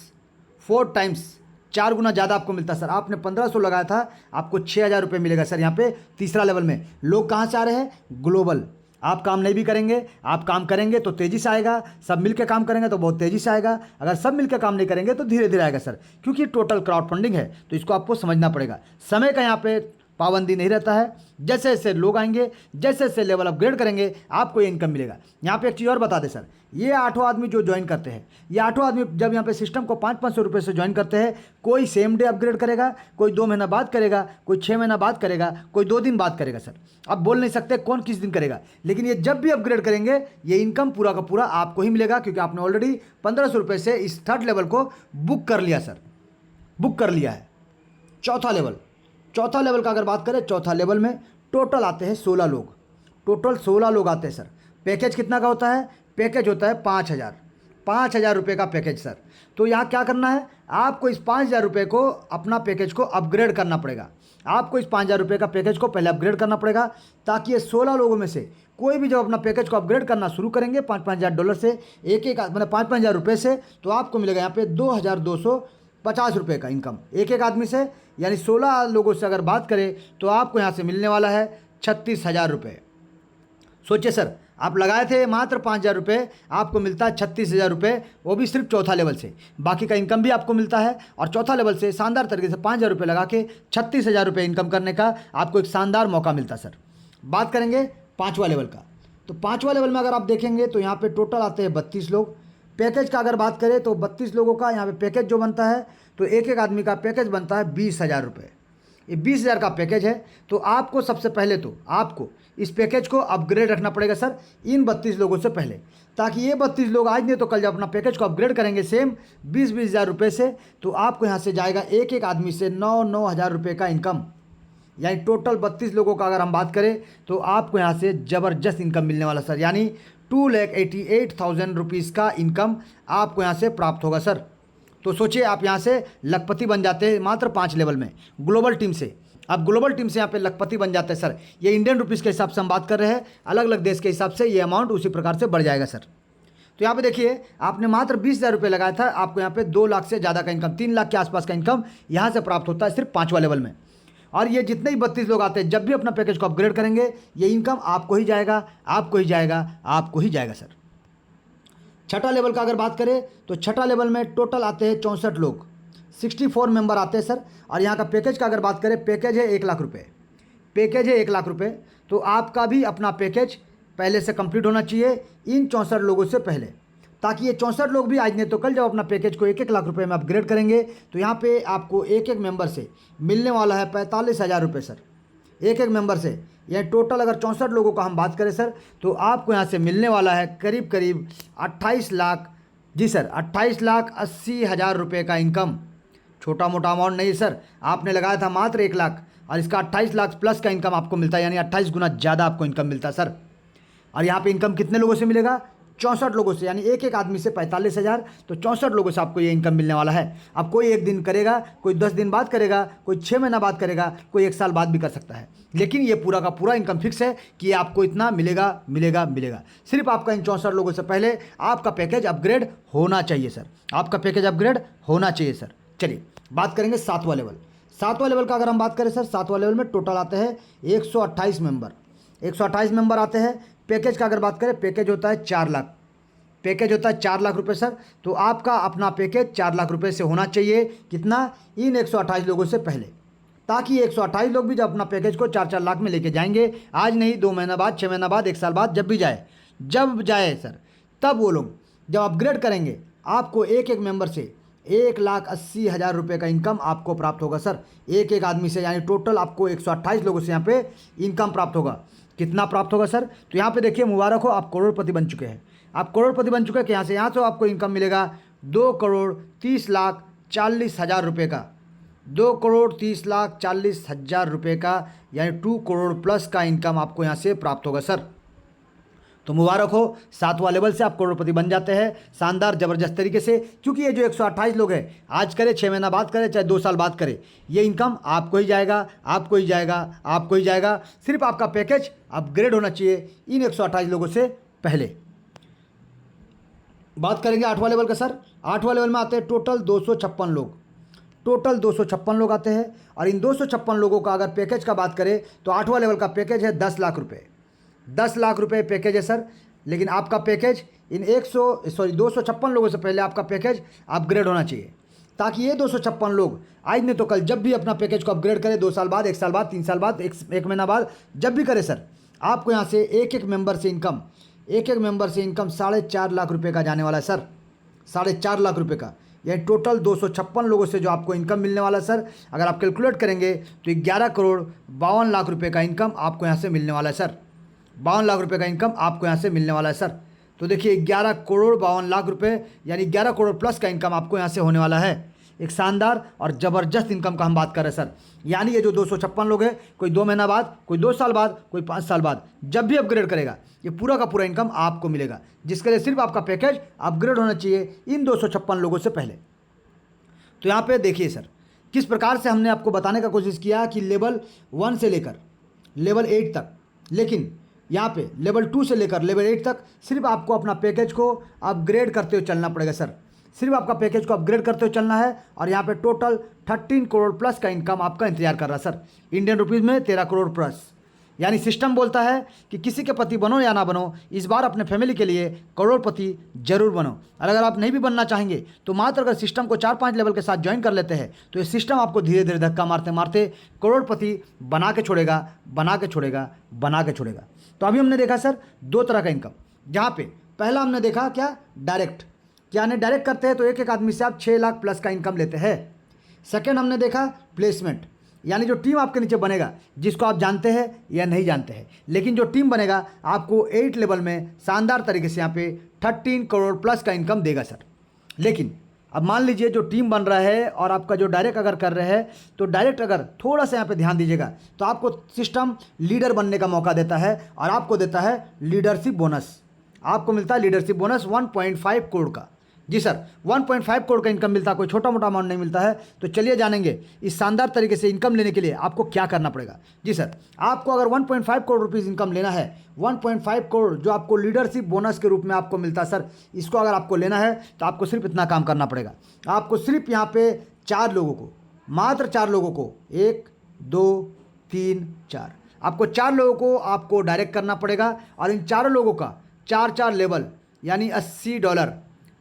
4 गुना ज़्यादा आपको मिलता है सर। आपने 1,500 लगाया था, आपको 6,000 रुपये मिलेगा सर। यहाँ पे तीसरा लेवल में लोग कहाँ से आ रहे हैं, ग्लोबल। आप काम नहीं भी करेंगे, आप काम करेंगे तो तेज़ी से आएगा, सब मिलकर काम करेंगे तो बहुत तेज़ी से आएगा, अगर सब मिलकर काम नहीं करेंगे तो धीरे धीरे आएगा सर, क्योंकि टोटल क्राउड फंडिंग है तो इसको आपको समझना पड़ेगा। समय का यहाँ पे पाबंदी नहीं रहता है, जैसे जैसे लोग आएंगे, जैसे जैसे लेवल अपग्रेड करेंगे आपको ये इनकम मिलेगा। यहाँ पे एक चीज़ और बता दें सर, ये 8 आदमी जो ज्वाइन करते हैं, ये 8 आदमी जब यहाँ पे सिस्टम को 500-500 रुपये से ज्वाइन करते हैं, कोई सेम डे अपग्रेड करेगा, कोई 2 महीना बाद करेगा, कोई 6 महीना बाद करेगा, कोई 2 दिन बाद करेगा सर। अब बोल नहीं सकते कौन किस दिन करेगा, लेकिन ये जब भी अपग्रेड करेंगे ये इनकम पूरा का पूरा आपको ही मिलेगा, क्योंकि आपने ऑलरेडी 1,500 रुपये से इस थर्ड लेवल को बुक कर लिया सर, बुक कर लिया है। चौथा लेवल का अगर बात करें, चौथा लेवल में टोटल आते हैं 16 लोग, टोटल 16 लोग आते हैं सर। पैकेज कितना का होता है, पैकेज होता है 5,000 रुपये का पैकेज सर। तो यहाँ क्या करना है, आपको इस 5,000 रुपये को अपना पैकेज को अपग्रेड करना पड़ेगा। आपको इस 5,000 रुपये का पैकेज को पहले अपग्रेड करना पड़ेगा, ताकि ये 16 लोगों में से कोई भी जब अपना पैकेज को अपग्रेड करना शुरू करेंगे $5,000 से, एक मतलब 5,000 रुपये से, तो आपको मिलेगा यहाँ पे 2,250 रुपये का इनकम एक एक आदमी से, यानी 16 लोगों से अगर बात करें तो आपको यहाँ से मिलने वाला है 36,000 रुपये। सोचिए सर, आप लगाए थे मात्र 5,000 रुपये, आपको मिलता है 36,000 रुपये, वो भी सिर्फ चौथा लेवल से। बाकी का इनकम भी आपको मिलता है, और चौथा लेवल से शानदार तरीके से 5,000 रुपये लगा के 36,000 रुपये इनकम करने का आपको एक शानदार मौका मिलता है सर। बात करेंगे 5वां लेवल का, तो 5वां लेवल में अगर आप देखेंगे तो यहाँ पे टोटल आते हैं 32 लोग। पैकेज का अगर बात करें तो 32 लोगों का यहाँ पे पैकेज जो बनता है, तो एक एक आदमी का पैकेज बनता है 20,000 रुपये। ये 20,000 का पैकेज है, तो आपको सबसे पहले तो आपको इस पैकेज को अपग्रेड रखना पड़ेगा सर इन 32 लोगों से पहले, ताकि ये 32 लोग आज नहीं तो कल जब अपना पैकेज को अपग्रेड करेंगे सेम 20,000 रुपये से, तो आपको यहाँ से जाएगा एक एक आदमी से 9,000 रुपये का इनकम, यानी टोटल 32 लोगों का अगर हम बात करें तो आपको यहाँ से ज़बरदस्त इनकम मिलने वाला सर, यानी 2,88,000 रुपीज़ का इनकम आपको यहाँ से प्राप्त होगा सर। तो सोचिए आप यहाँ से लखपति बन जाते हैं मात्र 5 लेवल में ग्लोबल टीम से। आप ग्लोबल टीम से यहाँ पे लखपति बन जाते हैं सर। ये इंडियन रुपीज़ के हिसाब से हम बात कर रहे हैं, अलग अलग देश के हिसाब से ये अमाउंट उसी प्रकार से बढ़ जाएगा सर। तो यहाँ पे देखिए, आपने मात्र 20,000 रुपये लगाया था, आपको यहाँ पे 2 लाख से ज़्यादा का इनकम, 3 लाख के आसपास का इनकम यहाँ से प्राप्त होता है सिर्फ 5वां लेवल में। और ये जितने ही 32 लोग आते हैं, जब भी अपना पैकेज को अपग्रेड करेंगे ये इनकम आपको ही जाएगा, आपको ही जाएगा, आपको ही जाएगा सर। छठा लेवल का अगर बात करें तो छठा लेवल में टोटल आते हैं 64 लोग, 64 मेंबर आते हैं सर। और यहाँ का पैकेज का अगर बात करें, पैकेज है 1 लाख रुपये, पैकेज है 1 लाख रुपये। तो आपका भी अपना पैकेज पहले से कंप्लीट होना चाहिए इन 64 लोगों से पहले, ताकि ये 64 लोग भी आज नहीं तो कल जब अपना पैकेज को 1-1 लाख रुपये में अपग्रेड करेंगे तो यहाँ पे आपको एक एक मेंबर से मिलने वाला है 45,000 रुपये सर, एक एक मेंबर से। यह टोटल अगर 64 लोगों का हम बात करें सर, तो आपको यहाँ से मिलने वाला है करीब करीब 28 लाख, जी सर 28,80,000 रुपये का इनकम। छोटा मोटा अमाउंट नहीं सर, आपने लगाया था मात्र 1 लाख और इसका 28 लाख प्लस का इनकम आपको मिलता है, यानी 28 गुना ज़्यादा आपको इनकम मिलता है सर। और यहाँ पे इनकम कितने लोगों से मिलेगा? 64 लोगों से, यानी एक एक आदमी से 45,000, तो 64 लोगों से आपको ये इनकम मिलने वाला है। अब कोई एक दिन करेगा, कोई 10 दिन बाद करेगा, कोई 6 महीना बाद करेगा, कोई 1 साल बाद भी कर सकता है, लेकिन ये पूरा का पूरा इनकम फिक्स है कि आपको इतना मिलेगा मिलेगा मिलेगा। सिर्फ आपका इन 64 लोगों से पहले आपका पैकेज अपग्रेड होना चाहिए सर, आपका पैकेज अपग्रेड होना चाहिए सर। चलिए बात करेंगे 7वां लेवल। 7वां लेवल का अगर हम बात करें सर, 7वां लेवल में टोटल आते हैं 128 मेंबर, 128 मेंबर आते हैं। पैकेज का अगर बात करें, पैकेज होता है 4 लाख, पैकेज होता है 4 लाख रुपए सर। तो आपका अपना पैकेज 4 लाख रुपए से होना चाहिए, कितना? इन 128 लोगों से पहले, ताकि 128 लोग भी जब अपना पैकेज को 4-4 लाख में लेके जाएंगे, आज नहीं 2 महीना बाद, 6 महीना बाद, 1 साल बाद, जब भी जाए, जब जाए सर, तब वो लोग जब अपग्रेड करेंगे आपको एक एक मेंबर से 1,80,000 रुपये का इनकम आपको प्राप्त होगा सर, एक एक आदमी से, यानी टोटल आपको 128 लोगों से यहाँ पे इनकम प्राप्त होगा। कितना प्राप्त होगा सर? तो यहाँ पे देखिए, मुबारक हो, आप करोड़पति बन चुके हैं, आप करोड़पति बन चुके हैं। कि यहाँ से आपको इनकम मिलेगा 2,30,40,000 रुपये का, 2,30,40,000 रुपये का, यानी 2 करोड़ प्लस का इनकम आपको यहाँ से प्राप्त होगा सर। तो मुबारक हो, 7वां लेवल से आप करोड़पति बन जाते हैं शानदार ज़बरदस्त तरीके से। क्योंकि ये जो 128 लोग हैं, आज करे, 6 महीना बाद करे, चाहे 2 साल बाद करे, ये इनकम आपको ही जाएगा, आपको ही जाएगा, आपको ही जाएगा। सिर्फ आपका पैकेज अपग्रेड होना चाहिए इन 128 लोगों से पहले। बात करेंगे 8वां लेवल का सर। 8वां लेवल में आते हैं टोटल 256 लोग, टोटल 256 लोग आते हैं। और इन 256 लोगों का अगर पैकेज का बात करें तो 8वां लेवल का पैकेज है 10 लाख रुपये, 10 लाख रुपये पैकेज है सर। लेकिन आपका पैकेज इन 256 लोगों से पहले आपका पैकेज अपग्रेड होना चाहिए, ताकि ये 256 लोग आज नहीं तो कल जब भी अपना पैकेज को अपग्रेड करें, 2 साल बाद, 1 साल बाद, 3 साल बाद, 1 महीना बाद, जब भी करें सर, आपको यहाँ से एक एक मेंबर से इनकम 4.5 लाख रुपये का जाने वाला है सर, 4.5 लाख रुपये का। यानी टोटल 256 लोगों से जो आपको इनकम मिलने वाला है सर, अगर आप कैलकुलेट करेंगे तो 11 करोड़ 52 लाख रुपये का इनकम आपको यहाँ से मिलने वाला है सर, 52 लाख रुपये का इनकम आपको यहाँ से मिलने वाला है सर। तो देखिए 11 करोड़ 52 लाख रुपये, यानी 11 करोड़ प्लस का इनकम आपको यहाँ से होने वाला है। एक शानदार और ज़बरदस्त इनकम का हम बात कर रहे हैं सर। यानी ये जो 256 लोग हैं, कोई 2 महीना बाद, कोई 2 साल बाद, कोई 5 साल बाद, जब भी अपग्रेड करेगा, ये पूरा का पूरा इनकम आपको मिलेगा, जिसके लिए सिर्फ आपका पैकेज अपग्रेड होना चाहिए इन 256 लोगों से पहले। तो यहाँ पे देखिए सर, किस प्रकार से हमने आपको बताने का कोशिश किया कि लेवल 1 से लेकर लेवल 8 तक, लेकिन यहाँ पे लेवल 2 से लेकर लेवल 8 तक सिर्फ आपको अपना पैकेज को अपग्रेड करते हुए चलना पड़ेगा सर, सिर्फ आपका पैकेज को अपग्रेड करते हुए चलना है। और यहाँ पे टोटल 13 करोड़ प्लस का इनकम आपका इंतजार कर रहा है सर, इंडियन रुपीज़ में 13 करोड़ प्लस। यानी सिस्टम बोलता है कि किसी के पति बनो या ना बनो, इस बार अपने फैमिली के लिए करोड़पति जरूर बनो। और अगर आप नहीं भी बनना चाहेंगे तो मात्र अगर सिस्टम को 4-5 लेवल के साथ ज्वाइन कर लेते हैं तो ये सिस्टम आपको धीरे धीरे धक्का मारते मारते करोड़पति बना के छोड़ेगा, बना के छोड़ेगा, बना के छोड़ेगा। तो अभी हमने देखा सर 2 तरह का इनकम, जहाँ पे पहला हमने देखा क्या, डायरेक्ट, क्या नहीं डायरेक्ट करते हैं तो एक एक आदमी से आप 6 लाख प्लस का इनकम लेते हैं। सेकेंड हमने देखा प्लेसमेंट, यानी जो टीम आपके नीचे बनेगा, जिसको आप जानते हैं या नहीं जानते हैं, लेकिन जो टीम बनेगा आपको 8 लेवल में शानदार तरीके से यहाँ पे 13 करोड़ प्लस का इनकम देगा सर। लेकिन अब मान लीजिए जो टीम बन रहा है और आपका जो डायरेक्ट अगर कर रहे हैं, तो डायरेक्ट अगर थोड़ा सा यहाँ पे ध्यान दीजिएगा तो आपको सिस्टम लीडर बनने का मौका देता है और आपको देता है लीडरशिप बोनस, आपको मिलता है लीडरशिप बोनस 1.5 करोड़ का। जी सर, 1.5 करोड़ का इनकम मिलता है, कोई छोटा मोटा अमाउंट नहीं मिलता है। तो चलिए जानेंगे इस शानदार तरीके से इनकम लेने के लिए आपको क्या करना पड़ेगा। जी सर, आपको अगर 1.5 करोड़ रुपीज़ इनकम लेना है, 1.5 करोड़ जो आपको लीडरशिप बोनस के रूप में आपको मिलता है सर, इसको अगर आपको लेना है तो आपको सिर्फ इतना काम करना पड़ेगा। आपको सिर्फ यहाँ पे 4 लोगों को, मात्र 4 लोगों को, 1 2 3 4, आपको 4 लोगों को आपको डायरेक्ट करना पड़ेगा। और इन 4 लोगों का 4 लेवल यानी $80,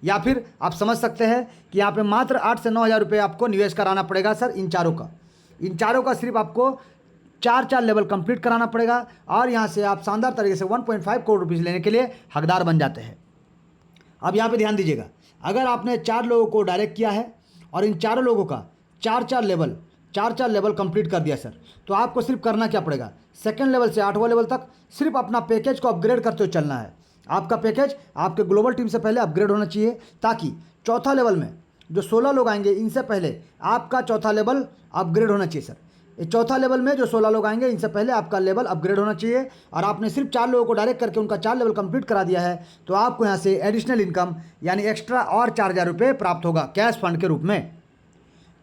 या फिर आप समझ सकते हैं कि यहाँ पे मात्र 8 से 9 हज़ार रुपये आपको निवेश कराना पड़ेगा सर इन चारों का। इन चारों का सिर्फ आपको 4 लेवल कंप्लीट कराना पड़ेगा और यहाँ से आप शानदार तरीके से 1.5 करोड़ रुपीज़ लेने के लिए हकदार बन जाते हैं। अब यहाँ पे ध्यान दीजिएगा, अगर आपने 4 लोगों को डायरेक्ट किया है और इन चारों लोगों का 4 लेवल कंप्लीट कर दिया सर, तो आपको सिर्फ करना क्या पड़ेगा, सेकेंड लेवल से 8वां लेवल तक सिर्फ अपना पैकेज को अपग्रेड करते हुए चलना है। आपका पैकेज आपके ग्लोबल टीम से पहले अपग्रेड होना चाहिए, ताकि 4था लेवल में जो 16 लोग आएंगे इनसे पहले आपका 4था लेवल अपग्रेड होना चाहिए सर। ये चौथा लेवल में जो 16 लोग आएंगे इनसे पहले आपका लेवल अपग्रेड होना चाहिए और आपने सिर्फ 4 लोगों को डायरेक्ट करके उनका 4 लेवल कंप्लीट करा दिया है, तो आपको यहाँ से एडिशनल इनकम यानी एक्स्ट्रा और 4,000 रुपये प्राप्त होगा कैश फंड के रूप में।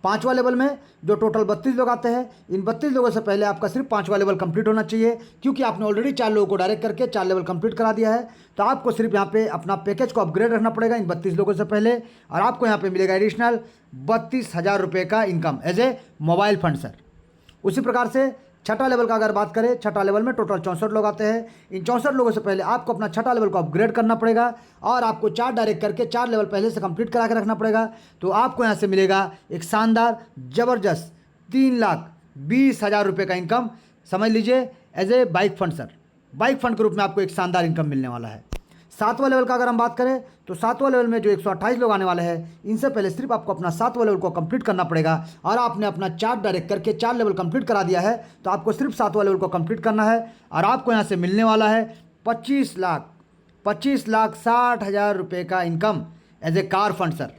5वां लेवल में जो टोटल 32 लोग आते हैं, इन 32 लोगों से पहले आपका सिर्फ 5वां लेवल कंप्लीट होना चाहिए, क्योंकि आपने ऑलरेडी 4 लोगों को डायरेक्ट करके 4 लेवल कंप्लीट करा दिया है। तो आपको सिर्फ यहाँ पे अपना पैकेज को अपग्रेड रखना पड़ेगा इन 32 लोगों से पहले, और आपको यहाँ पे मिलेगा एडिशनल 32,000 रुपये का income as a mobile fund sir. उसी प्रकार से छठा लेवल का अगर बात करें, छठा लेवल में टोटल 64 लोग आते हैं। इन 64 लोगों से पहले आपको अपना छठा लेवल को अपग्रेड करना पड़ेगा और आपको 4 डायरेक्ट करके 4 लेवल पहले से कंप्लीट करा के रखना पड़ेगा। तो आपको यहाँ से मिलेगा एक शानदार ज़बरदस्त 3,20,000 रुपये का इनकम, समझ लीजिए as a bike fund sir. Bike fund के रूप में आपको एक शानदार इनकम मिलने वाला है। 7वां लेवल का अगर हम बात करें तो 7वां लेवल में जो 128 लोग आने वाले हैं, इनसे पहले सिर्फ आपको अपना 7वां लेवल को कंप्लीट करना पड़ेगा और आपने अपना 4 डायरेक्ट करके 4 लेवल कंप्लीट करा दिया है, तो आपको सिर्फ 7वां लेवल को कंप्लीट करना है और आपको यहाँ से मिलने वाला है 25,60,000 रुपये का income as a car fund sir.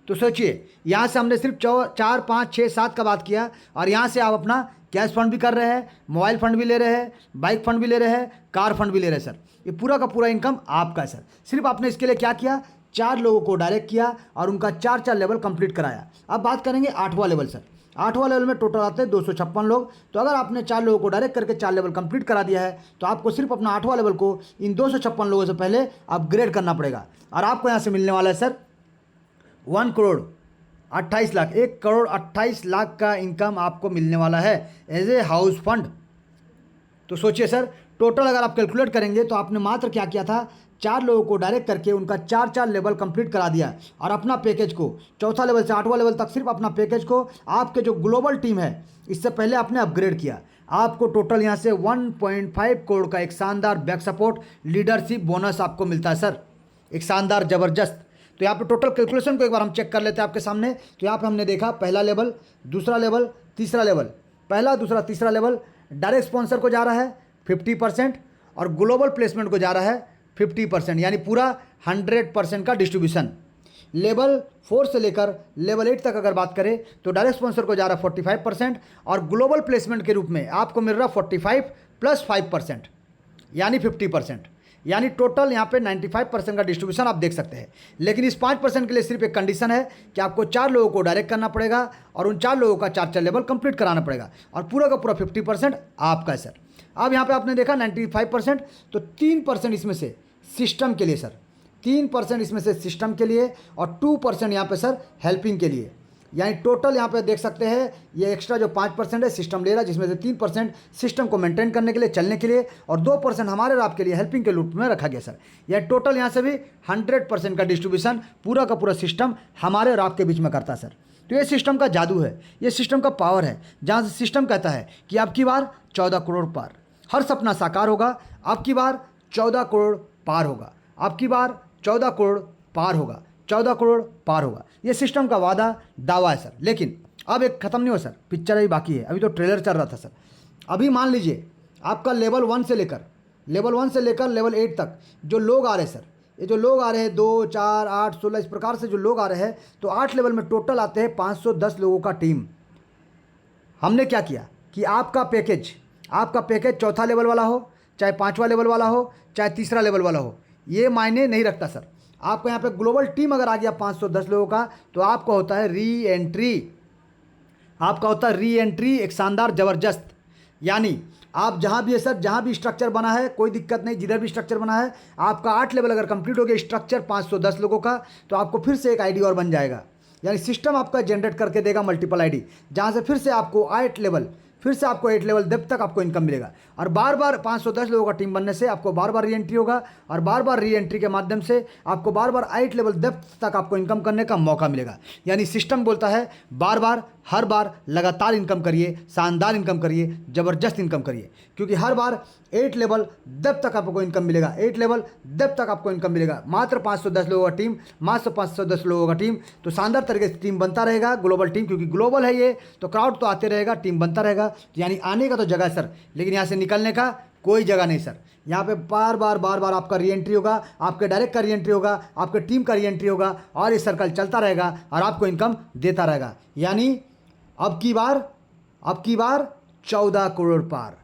तो सोचिए, यहाँ से हमने सिर्फ 4, 5, 6, 7 का बात किया और यहाँ से आप अपना कैश फंड भी कर रहे हैं, मोबाइल फंड भी ले रहे हैं, बाइक फंड भी ले रहे हैं, कार फंड भी ले रहे हैं सर। ये पूरा का पूरा इनकम आपका है सर। सिर्फ आपने इसके लिए क्या किया, 4 लोगों को डायरेक्ट किया और उनका 4 लेवल कंप्लीट कराया। अब बात करेंगे 8वां लेवल सर। 8वां लेवल में टोटल आते हैं 256 लोग। तो अगर आपने 4 लोगों को डायरेक्ट करके 4 लेवल कंप्लीट करा दिया है, तो आपको सिर्फ अपना 8वां लेवल को इन 256 लोगों से पहले अपग्रेड करना पड़ेगा और आपको यहाँ से मिलने वाला है सर 1,28,00,000 1,28,00,000 का इनकम आपको मिलने वाला है एज ए हाउस फंड। तो सोचिए सर, टोटल अगर आप कैलकुलेट करेंगे तो आपने मात्र क्या किया था, 4 लोगों को डायरेक्ट करके उनका 4 लेवल कंप्लीट करा दिया और अपना पैकेज को चौथा लेवल से 8वां लेवल तक सिर्फ अपना पैकेज को आपके जो ग्लोबल टीम है इससे पहले आपने अपग्रेड किया। आपको टोटल यहाँ से 1.5 करोड़ का एक शानदार बैक सपोर्ट लीडरशिप बोनस आपको मिलता है सर, एक शानदार ज़बरदस्त। तो यहाँ पे टोटल कैलकुलेशन को एक बार हम चेक कर लेते हैं आपके सामने। तो यहाँ पे हमने देखा पहला लेवल, दूसरा लेवल, तीसरा लेवल, पहला, दूसरा, तीसरा लेवल डायरेक्ट स्पॉन्सर को जा रहा है 50% और ग्लोबल प्लेसमेंट को जा रहा है 50%, यानी पूरा 100% का डिस्ट्रीब्यूशन। लेवल 4 से लेकर लेवल 8 तक अगर बात करें तो डायरेक्ट स्पॉन्सर को जा रहा है 45% और ग्लोबल प्लेसमेंट के रूप में आपको मिल रहा 45 + 5% यानी 50%, यानी टोटल यहाँ पे 95% का डिस्ट्रीब्यूशन आप देख सकते हैं। लेकिन इस 5% के लिए सिर्फ एक कंडीशन है कि आपको 4 लोगों को डायरेक्ट करना पड़ेगा और उन 4 लोगों का 4 लेवल कंप्लीट कराना पड़ेगा और पूरा का पूरा 50% आपका है सर। अब यहाँ पे आपने देखा 95%, तो 3% इसमें से सिस्टम के लिए सर, 3% इसमें से सिस्टम के लिए और 2% यहाँ पे सर हेल्पिंग के लिए, यानी टोटल यहाँ पे देख सकते हैं ये एक्स्ट्रा जो 5% है सिस्टम ले रहा है, जिसमें से 3% सिस्टम को मेंटेन करने के लिए, चलने के लिए, और 2% हमारे और आपके लिए हेल्पिंग के रूप में रखा गया सर। यह टोटल यहाँ से भी 100% का डिस्ट्रीब्यूशन पूरा का पूरा सिस्टम हमारे और आपके बीच में करता है सर। तो ये सिस्टम का जादू है, ये सिस्टम का पावर है, जहाँ से सिस्टम कहता है कि अब की बार 14 करोड़ पार, हर सपना साकार होगा, अब की बार 14 करोड़ पार होगा, अब की बार 14 करोड़ पार होगा, 14 करोड़ पार होगा। ये सिस्टम का वादा दावा है सर। लेकिन अब एक ख़त्म नहीं हुआ सर, पिक्चर अभी बाकी है, अभी तो ट्रेलर चल रहा था सर। अभी मान लीजिए आपका लेवल 1 से लेकर लेवल 8 तक जो लोग आ रहे हैं सर, ये जो लोग आ रहे हैं 2, 4, 8, 16 इस प्रकार से जो लोग आ रहे हैं, तो 8 लेवल में टोटल आते हैं 510 लोगों का टीम। हमने क्या किया कि आपका पैकेज चौथा लेवल वाला हो, चाहे 5वां लेवल वाला हो, चाहे तीसरा लेवल वाला हो, ये मायने नहीं रखता सर। आपको यहाँ पे ग्लोबल टीम अगर आ गया 510 लोगों का, तो आपका होता है री एंट्री, एक शानदार ज़बरदस्त। यानी आप जहाँ भी है सर, जहाँ भी स्ट्रक्चर बना है कोई दिक्कत नहीं, जिधर भी स्ट्रक्चर बना है आपका 8 लेवल अगर कंप्लीट हो गया स्ट्रक्चर 510 लोगों का, तो आपको फिर से एक आईडी और बन जाएगा। यानी सिस्टम आपका जनरेट करके देगा मल्टीपल आईडी, जहाँ से फिर से आपको 8 लेवल डेप्थ तक आपको इनकम मिलेगा। और बार बार 510 लोगों का टीम बनने से आपको बार बार री एंट्री होगा और बार बार री एंट्री के माध्यम से आपको बार बार 8 लेवल डेप्थ तक आपको इनकम करने का मौका मिलेगा। यानी सिस्टम बोलता है बार बार, हर बार लगातार इनकम करिए, शानदार इनकम करिए, ज़बरदस्त इनकम करिए, क्योंकि हर बार 8 लेवल डेप्थ तक आपको इनकम मिलेगा, 8 लेवल डेप्थ तक आपको इनकम मिलेगा। मात्र 510 लोगों का टीम, मात्र 510 लोगों का टीम, तो शानदार तरीके से टीम बनता रहेगा, ग्लोबल टीम, क्योंकि ग्लोबल है ये, तो क्राउड तो आते रहेगा, टीम बनता रहेगा। यानी आने का तो जगह है सर, लेकिन यहाँ से निकलने का कोई जगह नहीं सर। यहाँ पे बार बार आपका री एंट्री होगा, आपके डायरेक्ट का री एंट्री होगा, आपके टीम का री एंट्री होगा और ये सर्कल चलता रहेगा और आपको इनकम देता रहेगा। यानी अब की बार अब की बार 14 करोड़ पार,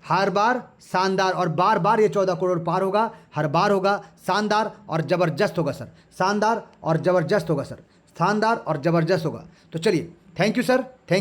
हर बार शानदार और बार बार ये 14 करोड़ पार होगा, हर बार होगा शानदार और ज़बरदस्त होगा सर, शानदार और ज़बरदस्त होगा सर, शानदार और ज़बरदस्त होगा। तो चलिए, थैंक यू सर, थैंक